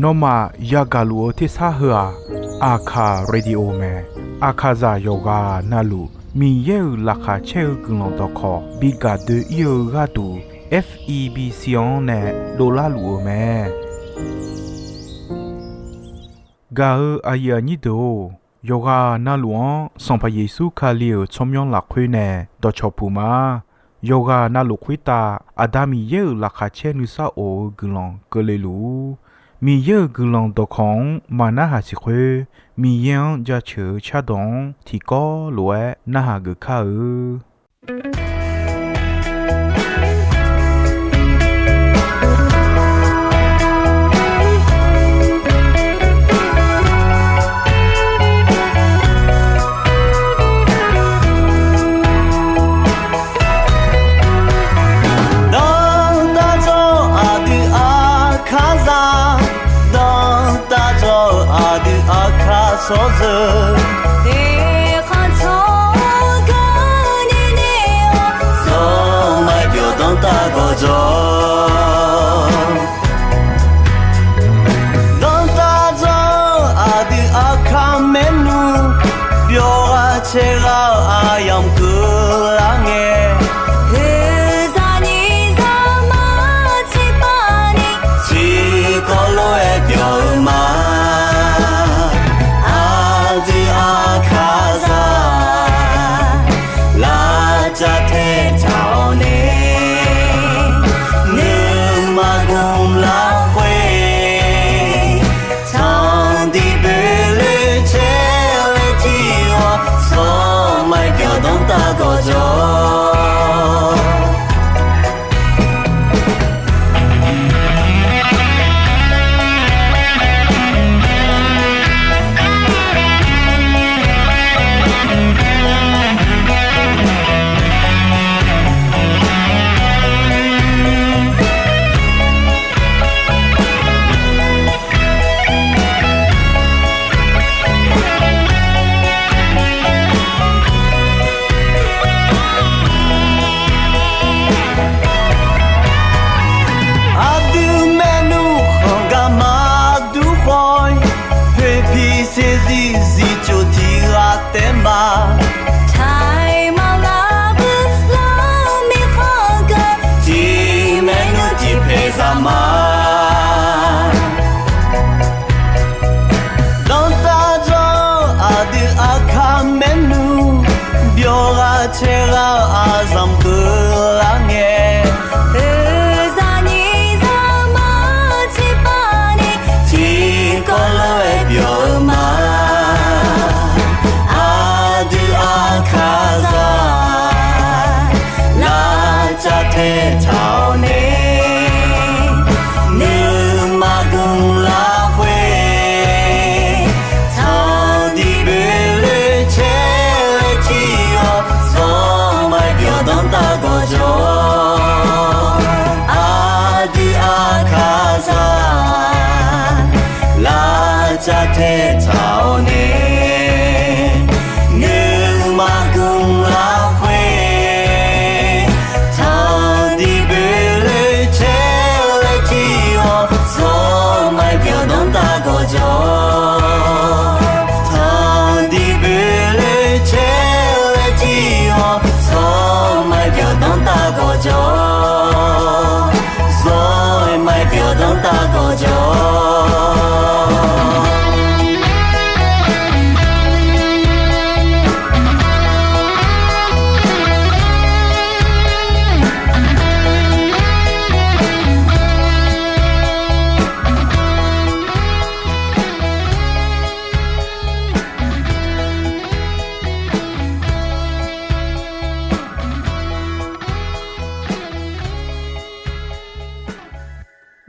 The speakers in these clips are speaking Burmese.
နောမယာဂလူအတိစာဟာအခါရေဒီယိုမဲအခါဇာယောဂာနာလူမီယေလာခါချေကုလုံတော့ခေါ်ဘီဂါဒီယောဂါတူ FEB စီယွန်နဲ့ဒေါ်လာလူမဲဂါအယာနီဒိုယောဂာနာလူန်စံဖယေစုခါလီယချုံယွန်လာခွေနဲ့တော့ချပူမာယောဂာနာလူခွေတာအဒါမီယေလာခါချေနုစာအိုဂလုံကလေလူมีเยอะกลองตัวของมานาหาสิเควมีเยังจะเฉอชาดงที่ก็หลวยนาหากึข้า所着，你看从个你的从来就当大个着，当大着阿的阿卡梅努，表阿切拉阿样个啷个。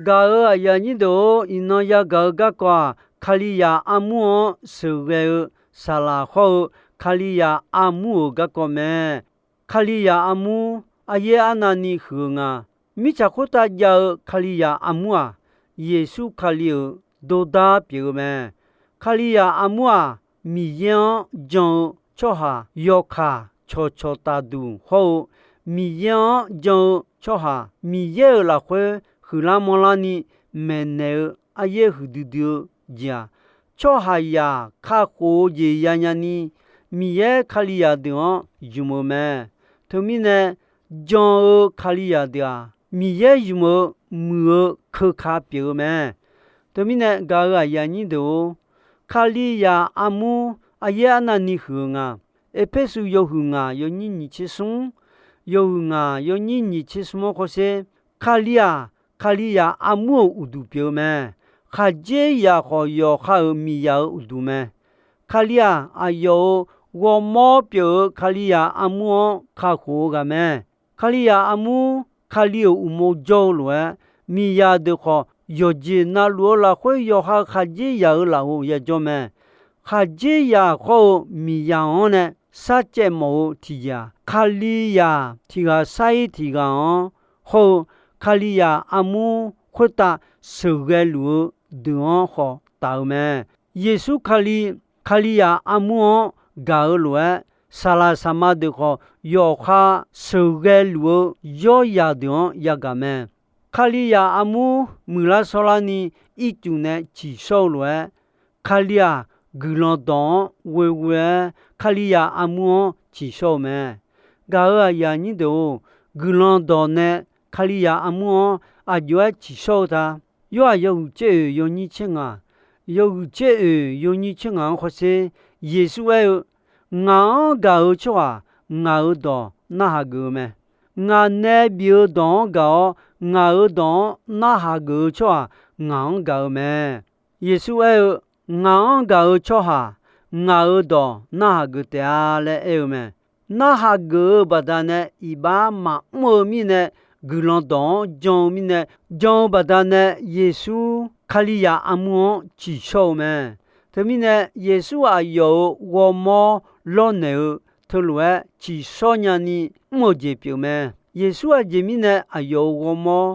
嘎尔呀尼多因诺呀嘎嘎瓜卡利亚阿姆苏维萨拉霍卡利亚阿姆嘎瓜咩卡利亚阿姆阿耶阿纳尼哼啊米查库达呀卡利亚阿姆啊耶稣卡利多达表咩卡利亚阿姆啊米样将cho ha yokha cho cho ta du ho mi ya jo cho ha mi ye la khwe ဟူလာမောလာနီမဲနေအယေဟူဒူဒူဂျာချောဟာယာခါကိုဂျေယာညာနီမီယေခလီယာဒေောယူမမဲသူမီနေဂျွန်ခလီယာဒောမီယေယူမမူခခါပြေမဲသူမီနေဂါယာနီဒိုခလီယာအမူအယေအနာနီဟူငါအဖေဆူယောဟူငါယောနီနီချီဆုံယောဟူငါယောနီနီချီစမောခိုစေခလီယာအမူဥဒူပြေမဲခါဂျေယာခေါ်ယောခါမီယာဥဒူမဲခလီယာအယောဝမောပြေခလီယာအမူခါခိုကမဲခလီယာအမူခလီယဥမောဂျောလွယ်မီယာဒခေါ်ယောဂျေနာလောလာခွေယောခါခါဂျေယာလာဟုရကြမဲခါဂျေယာခေါ်မီယာဟောနဲ့စာကျဲမောတီယာခလီယာတီကဆိုင်တီကဟောခလီယာအမူခွတ်တာဆုဂဲလူဒွန်ခေါ်တောင်းမဲယေရှုခလီယာအမူဂါလွယ်ဆာလာဆမဒခေါ်ယောခါဆုဂဲလူယောယာဒွန်ယဂမဲခလီယာအမူမူလာဆောလာနီဤကျူနဲ့ချီဆောလွယ်ခလီယာဂူလွန်တောဝေဝဲခလီယာအမူချီဆောမဲဂါယာနီဒိုဂူလွန်တောနဲ့ခလီယာအမူအကျွဲချီဆောတာယောယောကျဲယောနီချင်းငါယောကျဲယောနီချင်းငါခေါ်စေယေရှုရဲ့ငါဂါချွာငါတော့နာဟာဂုမဲငါနေဘီတော့ဂါငါတော့နာဟာဂုချွာငါဂါမဲယေရှုရဲ့ငါဂါချွာဟာငါတော့နာဟာဂုတရားလဲအဲမဲနာဟာဂုဘဒနဲ့ဤဘာမမိုမီနဲ့ဂူလွန်တော့ဂျုံမီနဲ့ဂျုံဘဒနဲ့ယေရှုခလီယာအမွန်ချီရှောမဲသမီးနဲ့ယေရှုအယောဝမောလောနေထလွဲချီစောညာနီမို့ကြပြုမဲယေရှုအဂျေမီနဲ့အယောဝမော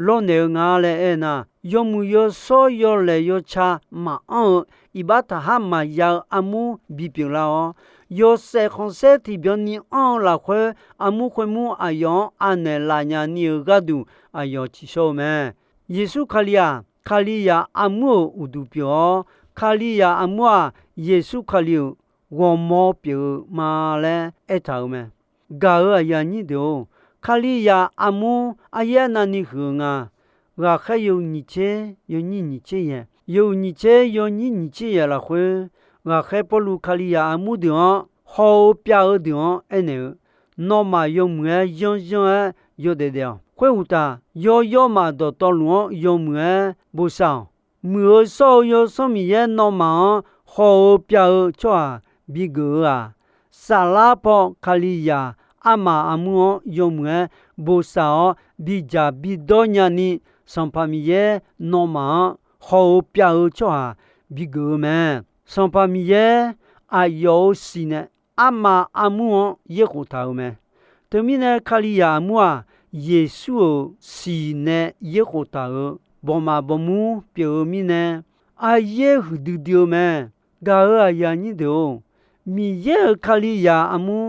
လောနေငါလဲအဲနာယောမူယောစောယောလေယောချာမအောင်ဤဘတာဟာမယာအမှုဘီပြုလာယောစေခွန်စေတီဘျနီအောင်လာခွဲအမှုခွေမှုအယောအနေလာညာနီဂဒူအယောချီရှောမဲယေရှုခလီယာအမှုဥဒူပြောခလီယာအမွာယေရှုခလီဝမောပြေမာလဲအထောင်းမဲဂါယာနီဒိုခလီယာအမှုအယနာနီခငါဂါခယုန်နီချေယောနီနီချေယယောနီချေယောနီနီချေရလာခွေဂါခဲပလူခလီယာအမှုဒေါဟောပြာဒေါအနေနောမယုံမွေယွန်ယောဒေဒေခွေဥတာယောမာတော်လွန်ယုံမွေဘူဆောင်မူဆောယောစမီယေနောမဟောပြာချွာဘီဂါဆာလာပေါခလီယာအမအမှုယုံမွေဘူဆောင်ဘီဂျာဘီဒိုညာနီစံဖမီယေနောမဟောပြာချွာဘီဂါမဲစံဖမီယေအယောစီနေအမအမှုယေခုထောင်းမဲတမီနေခလီယာအမှုယေရှုစီနေယေခုထောင်းဘောမာဘမူပြေမီနေအယေဟူဒူဒီယိုမဲဂါယာနီဒိုမီယေခလီယာအမှု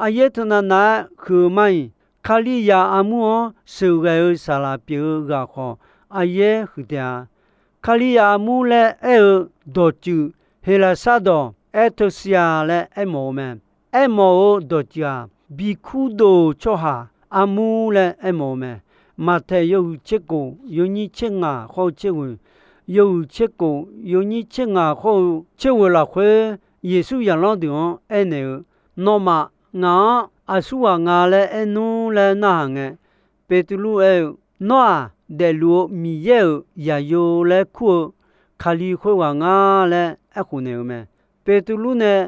အယေတနာနာခုမိုင်ခလီယာအမှုဆေဂေဆာလာပြေဂါခေါအယေဟူတာခလီယာအမှုလဲအဲဒိုချူဟေလာဆာဒိုအတိုဆီယာလဲအမောမဲအမောဒိုချာဘီခုဒိုချောဟာအမှုလဲအမောမဲမာထေယုချေကိုယုန်ကြီးချေငါခေါ်ချေဝင်ယုချေကိုယုန်ကြီးချေငါခေါ်ချေဝလာခွေယေရှုယံလောဒီဝန်အနေနောမငါအဆူဝငါလဲအနူလဲနာငဲပေတူလူအဲနောဒေလူမီယေယာယိုလဲခုခလီခွေဝငါလဲအခုနေမဲပေတူလူနဲ့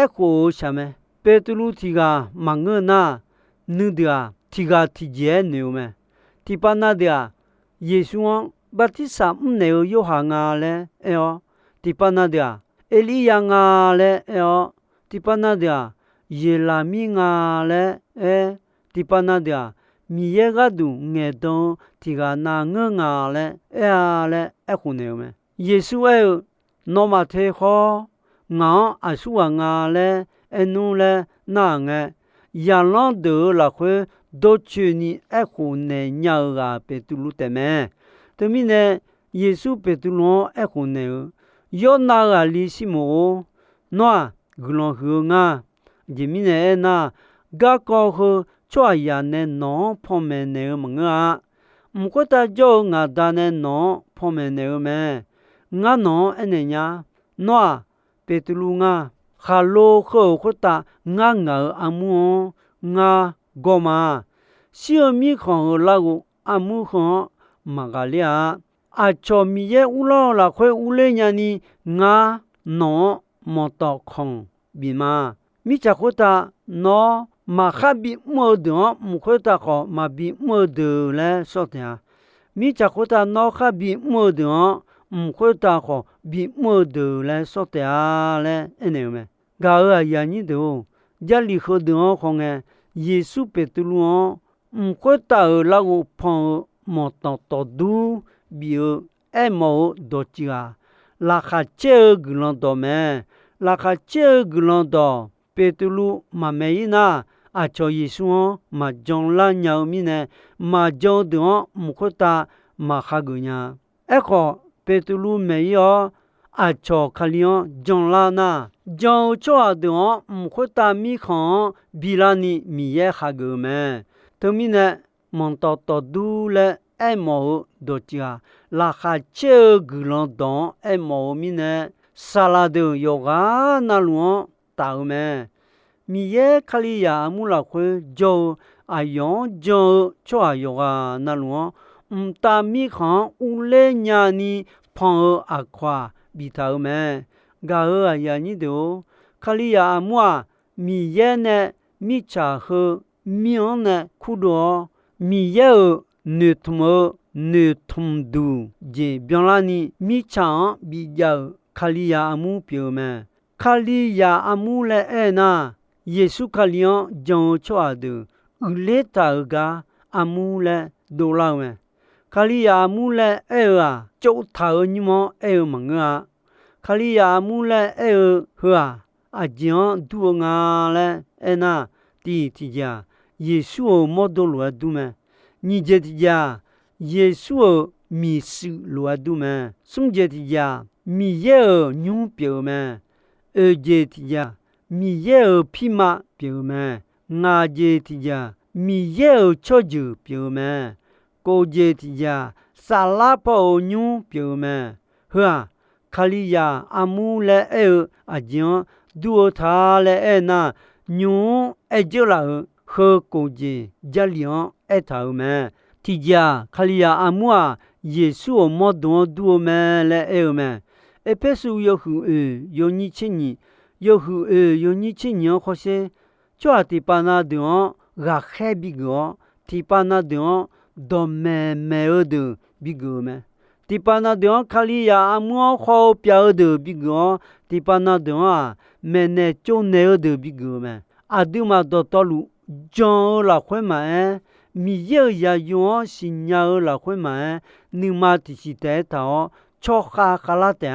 အခုရှာမဲပေတူလူတီကမငနာနုဒရာတီကတီကျဲနေမဲတီပနာဒယာယေရှုဘတ်တိဆာနေယောဟာငါလဲအောတီပနာဒယာအေလီယာငါလဲအောတီပနာဒယာယေလာမီငါလဲတီပနာဒယာမီယေဂဒုငေတုံတီကနာငငါလဲလဲအခုနေမဲယေရှုနောမထေခောငါအဆူငါလဲအနူလဲနာငဲယာလွန်ဒေလာခွေ都去你爱护呢鸟啊别杜鲁的咩？对面呢，耶稣别杜鲁爱护呢，要那个利息么？那古龙河啊，对面呢那个高河抓呀呢孬旁边呢么啊？唔觉得就我打呢孬旁边呢咩？我孬安尼呀，那别杜鲁啊。哈罗河或打我阿姆我哥嘛，小米看那个阿姆看马嘎利亚，阿乔米耶乌拉拉会乌雷亚尼我孬莫到看比嘛，米家或打孬马哈比莫得木或打好马比莫得嘞说的呀，米家或打孬哈比莫得唔会打好比莫得嘞说的呀嘞，安尼咩？噶尔呀你都家里和的红诶，耶稣别的路哦，唔会打那个碰莫当到度，比如爱莫多几啊，拉哈这个人多咩，拉哈这个人多，别的路嘛没呢，啊叫耶稣哦，嘛将拉鸟咪呢，嘛叫的哦，唔会打嘛哈个呀，哎个别的路没有。啊，cho khá lion jong la na jong cho de唔ta mi khan bilani mi ye kha ge me to mi ne mon to to du le ai mo do chia la kha che gu lon don ai mo mi ne sala de yoga na lu ta me mi ye khali ya mu la khwe jo ayon jo cho yoga na lu ta mi khan u le nya ni phan a kwa bị thao mẹ gà ở nhà như đó khali ya mua mi ye nè mi cha hơ mi on nè khu đó mi ye nư thum du je biang la ni mi cha bị giờ khali ya mu piu mẹ khali ya mu le e na Yesu khali on jong cho adu ule ta ga amu le do la mẹ khali ya mu le e a chỗ thao như mò e mà ngà khali ya mu le e hua a jian du nga le e na ti ja Yesu mo do lo du me ni je ti ja Yesu mi su lo du me sum je ti ja mi ye nyu piu me e je ti ja mi ye pi ma piu me nga je ti ja mi ye cho ju piu me cô je ti ja sa la po nyu piu me hua khali ya amu le e a jian du tha le e na nyu e je la he ko je ja lian e tha me ti ja khali ya amu a Yesu mo do du me le e me e pe su yo hu e yo ni chin ni yo hu e yo ni chin ni ho se cho ti pa na de ga khe bi go ti pa na de do me e de bi go me ti pa na de khali ya amu ho pya de bi go ti pa na de me ne cho ne de bi go me a du ma do to lu jon la khwe ma e mi ye ya yo sin ya la khwe ma e ni ma ti si te ta cho kha khala te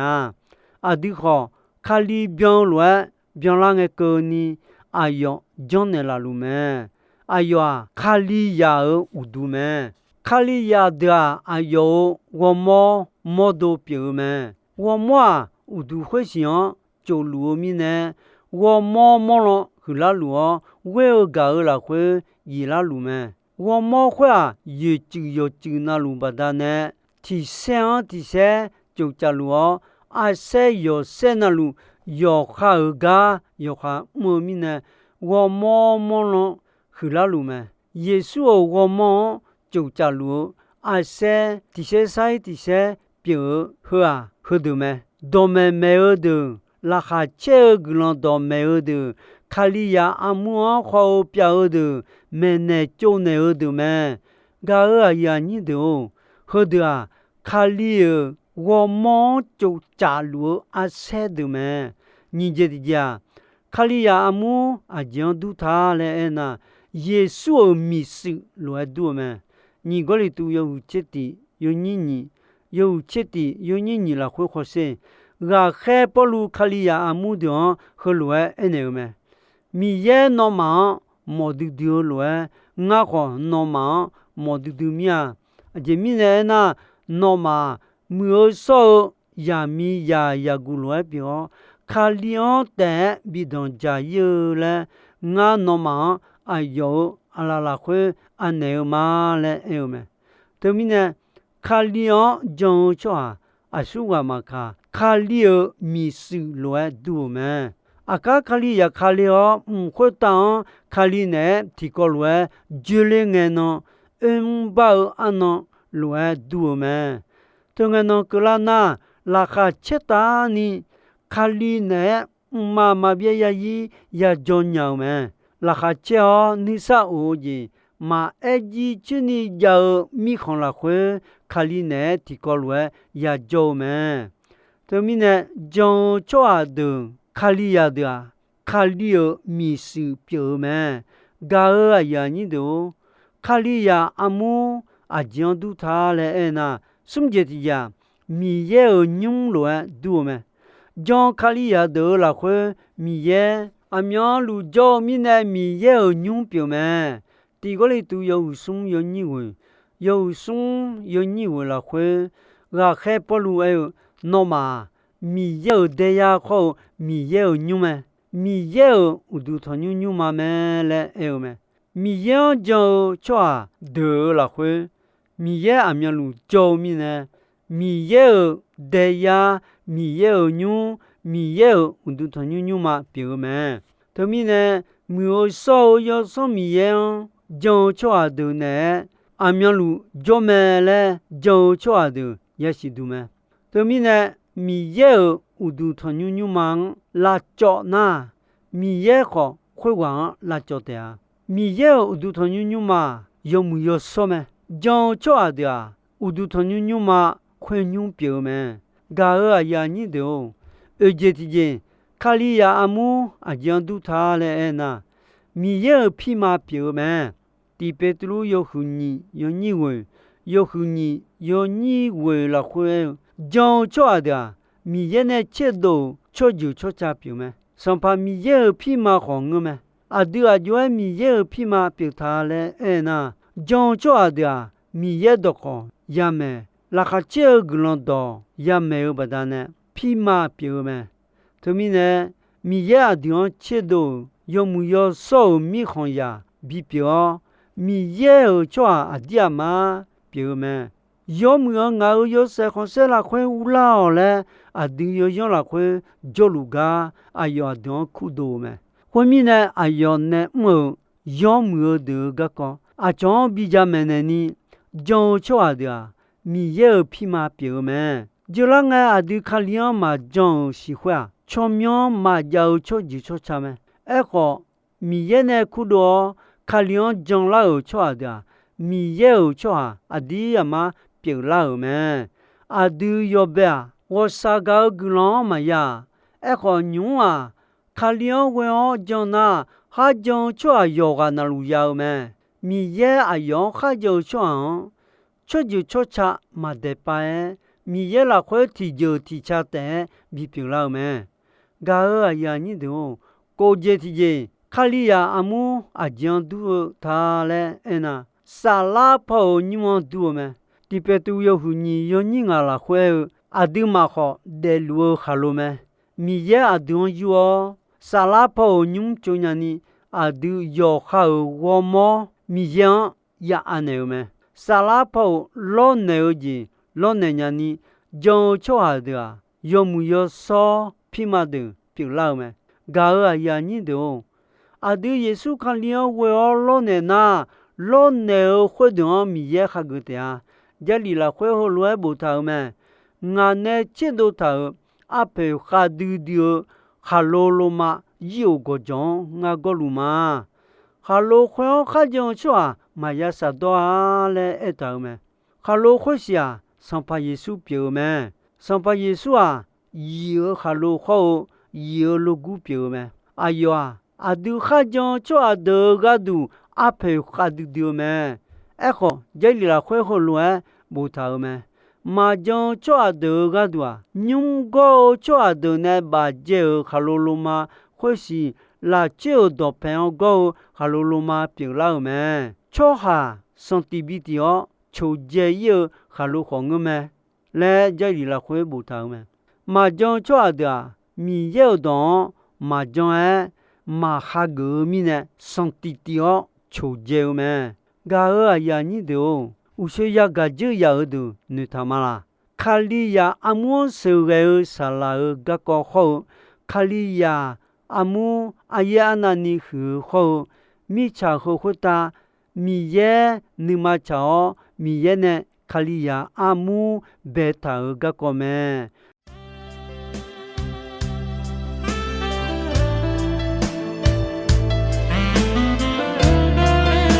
a du kho khali byon lo byon la nge ko ni ayo jon ne la lu me ayo khali ya u du me khali ya da ayo wo mo do pyo me wo mo u du khwe xian jo lu mi ne wo mo lo hu la lu we ga la khwe yi la lu me wo mo khwa yi chi na lu ba da ne ti se jo cha lu a se yo se na lu yo kha ga yo kha mo mi ne wo mo lo hu la lu me Yesu wo mo jo cha lu a se ti se sai ti se pyo hua hu du me do me de la kha che glon do me de khali ya amu kho pya de me ne cho ne de me ga ya ni de hu de khali wo mo jo cha lu a se de me ni je di ja khali ya amu a jian du tha le na Yesu mi su lo du me ni go li tu yo che ti yo ni yo che ti yo ni la kho kho se ga khe po lu khali ya amu de ho lo e ne me mi ye no ma mo du lo ငါခေါ်နော်မမော်တူမြာအဂျမီနေနာနော်မမျိုးစောယာမီယာဂူလွယ်ပြောခါလျောတဲ့ဘီဒွန်ဂျာယေလဲငါနော်မအယောအလာလာခွေအနေမာလဲအေမဲတမီနေခါလျောဂျုံချွာအရှုဝမခါခါလျောမီစုလွယ်ဒူမဲအကာခလီယာခလီယောခွတ်တောင်ခလီနဲ့တီကောလွယ်ဂျူလင်းငယ်နော်ဘောအနော်လွယ်ဒူမဲတုငနော်ကလာနာလာခချက်တာနီခလီနဲ့မပြရကြီးယာဂျွန်ညောင်မဲလာခချောနိဆာအိုကြီးမာအကြီးချနီကြောင်မိခွန်လာခွေခလီနဲ့တီကောလွယ်ယာဂျိုမဲတမီနဲ့ဂျွန်ချွာဒုခလီယာဒာခလီယမီစုပြောမဲဂါယာနီဒိုခလီယာအမူအဂျန်ဒူထားလဲအနာစုံဂျတီယာမီယေညုံလွယ်ဒူမဲဂျွန်ခလီယာဒိုလာခွေမီယေအမျောလူဂျောမီနဲ့မီယေညုံပြောမဲတီကိုလေတူယောဆုံယောညီဝယောဆုံယောညီဝလာခွေဂါခဲပလူအဲနော်မာမီယေဒေယာခေါမီယေညုံမဲမီယေဥဒူထညုံညုံမမဲလဲအဲမဲမီယေဂျောချွာဒေလာခွေမီယေအမျောလူဂျောမီနဲ့မီယေဒေယာမီယေညုံမီယေဥဒူထညုံညုံမပြောမဲတမီနဲ့မျိုးစောယောစောမီယေဂျောချွာဒူနဲ့အမျောလူဂျောမဲလဲဂျောချွာဒူရရှိဒူမဲတမီနဲ့မီယေဥဒူထညုံညုံမလာကြောနာမီယေခေါ်ခွေဝံလာကြောတဲ့မီယေဥဒူထညုံညုံမယုံမူယောစောမဲဂျောချွာဒာဥဒူထညုံညုံမခွေညုံပြောမဲဂါယာနီဒိုအဂျေတီဂျင်ခလီယာအမူအဂျန်ဒူထားလဲအနာမီယေဖိမာပြောမဲတီပေတလူယောခုနီယောညီဝေယောခုနီယောညီဝေလာခွေဂျောချွာဒာမီယေနဲ့ချက်တော့ချောဂျူချောချပြမဲစံပါမီယေဖိမာခေါငမဲအဒူအကျွဲမီယေဖိမာပြထားလဲအနာဂျောချွာဒာမီယေတော့ခေါရမဲလာခချေဂလွန်တော့ရမဲဘဒနဲ့ဖိမာပြမဲသူမီနဲ့မီယေအဒွန်ချက်တော့ယောမူယောစောမိခွန်ယာဘီပြောမီယေချွာအဒီယာမာပြောမဲယောမူယောငါယောဆေခွန်ဆဲလာခွဲဦးလာလဲအဒီယောလာခွဲဂျိုလူကာအယောဒွန်ခုဒိုမဲခွန်မီနဲ့အယောနဲ့မို့ယောမူယောဒကကောအချောဘီဂျမနေနီဂျောချွာဒာမီယေဖိမာပြောမဲဂျူလာငါအဒီခလျောမာဂျောရှိခွာချောမျောမာဂျောချောဂျီချောချမဲအဲ့ခေါ်မီယေနဲ့ခုဒိုခလျောဂျောလာချွာဒာမီယေချွာအဒီယမာပြေလာမဲအဒူယောဘဲဝဆာဂောဂလောမယာအခုညွာခလျောဝေောဂျွန်နာဟာဂျွန်ချွာယောဂနာလူယောမဲမီယေအယောခါဂျွန်ချွန်ချွတ်ဂျူချွတ်ချမဒေပိုင်မီယေလာခွဲတီဂျူတီချတဲ့ဘီပြေလာမဲဂါယာနီဒိုကိုဂျေတီဂျေခလီယာအမူအဂျန်ဒူထားလဲအနာဆာလာဖောညွန်ဒူမဲတီပတူယောဟူနီယောညငါလာခွဲအဒူမခောဒေလူခလိုမဲမီယေအဒွန်ယောဆာလာဖောညွန်ချုံညာနီအဒူယောခါဝမောမီယေယာအနေမဲဆာလာဖောလောနေဂျီလောနေညာနီဂျုံချောဟာဒာယောမူယောစောဖိမဒပြလောက်မဲဂါယာနီဒိုအဒူယေစုခလျောဝေောလောနေနာလောနေခွဒွန်မီယေခဂတယာဂျလီလာခွဲဟိုလွဲဘူထောင်မဲငါနဲ့ချစ်တို့ထောင်အဖေခါဒူဒီယခါလိုလိုမယိုကိုကြောင့်ငါကိုလူမခါလိုခွဲခါကြောင့်ချွာမယဆာတော့လဲအတောင်မဲခါလိုခွရှာစံပါယေစုပြောမဲစံပါယေစုဟာယေခါလိုခေါယေလိုကူပြောမဲအယောအဒူခါကြောင့်ချွာဒေဂဒူအဖေခါဒူဒီမဲအခုဂျဲလီလာခွဲဟိုလွဲဘူထောင်မဲမာဂျွန်ချွာဒေဂဒူညုံကိုချွာဒနဲ့ဘာဂျေခါလိုလိုမာခွရှိလာချေဒပန်ကိုခါလိုလိုမာပြလောက်မဲ cho hà son ti bi ti o cho je ye hà lu hong me le je li la khwe bu ta me ma jong cho da mi ye don ma jong e ma ha ge mi ne son ti ti o cho je me ga a ya ni de o u she ya ga je ya du nu ta ma la khali ya amu se ge sa la ga ko ho khali ya amu aya na ni hu ho mi cha ho ho ta mi ye ni ma cha mi ye ne khali ya amu be ta ga ko me Hãy subscribe cho kênh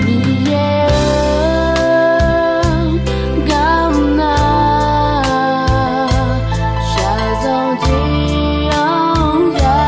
Ghiền Mì Gõ để không bỏ lỡ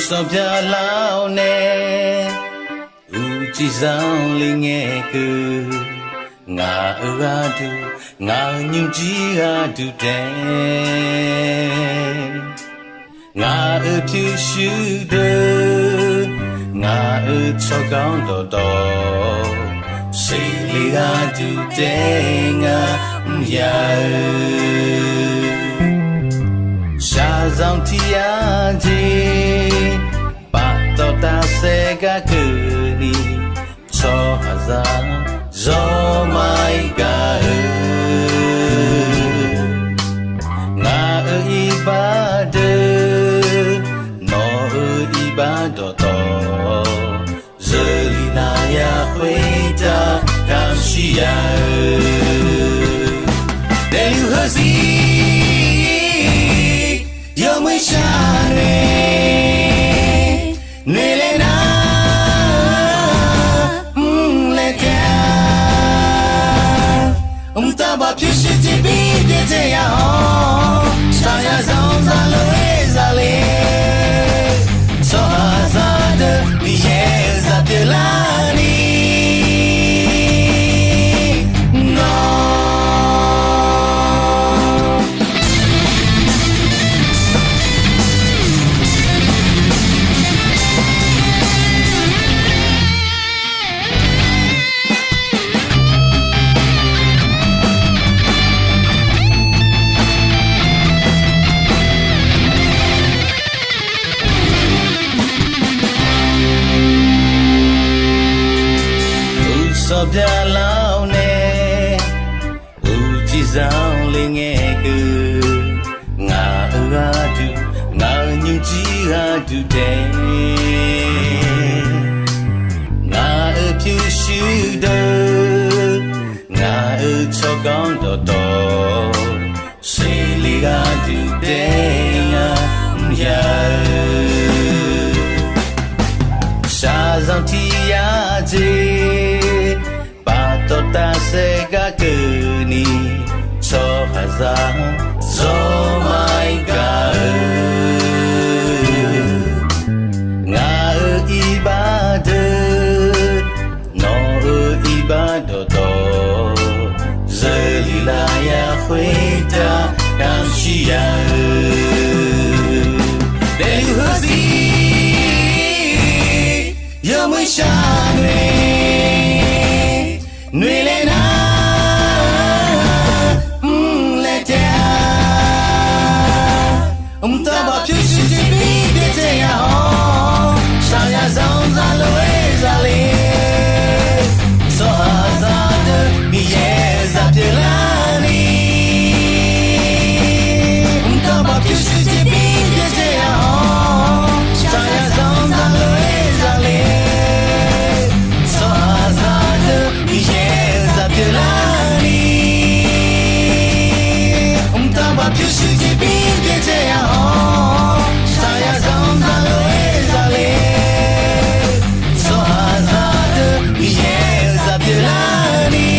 so bia lao ne u chi sang ling nghe cứ ngà ra du ngà nhung chi ra du de ngà phiu shu de ngà cho cao đồ đồ say li ra du de ngà ya sa zong ti ya ji ba to ta se ga ku ni cho ha za zo mai ga nga i ba de no i ba do to zeli na ya hui ta kam shi ya de you hazi yo mai sha re ne le na le ka ta ba phi shi ti bi de te ya ho sa ya zong za lo e za le so ha za de mi ye za de la ni no so bia lao ne u chi sang ling nghe cứ ngà ra du ngà nhung chi ra du de ngà phiu shu de ngà cho cao đồ đồ say li ra du de ngà ya sa zong ti ya ji to ta se ga ku ni so ha za so mai ga nga i ba de no i ba do do zeli la ya hui ta kam shi ya de you hazi yo mai sha ne nuôi lên na lên theo ta bảo phiêu chỉ biết để thế ya ho sao ya zong za lối za li so ha za de mi ye za de la ni ta bảo phiêu chỉ biết để thế ya ho sao ya zong za lối za li so ha za de mi ye phiêu shu ji bi de te ya ho sa ya zong za lo e za le so ha za de mi ye za pi la ni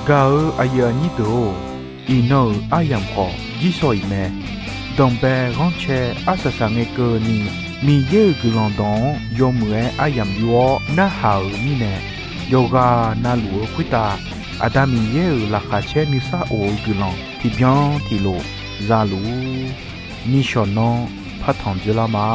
ga aya ni do i no ayam ko ji so i me dong be ron che asasa nge ko ni mi ye gu long dong yo mue ayam yo na ha ni ne yoga na lu khita Adami ye la khache ni sa o gulan ti bien ti lo za lu ni shonon patan de la ma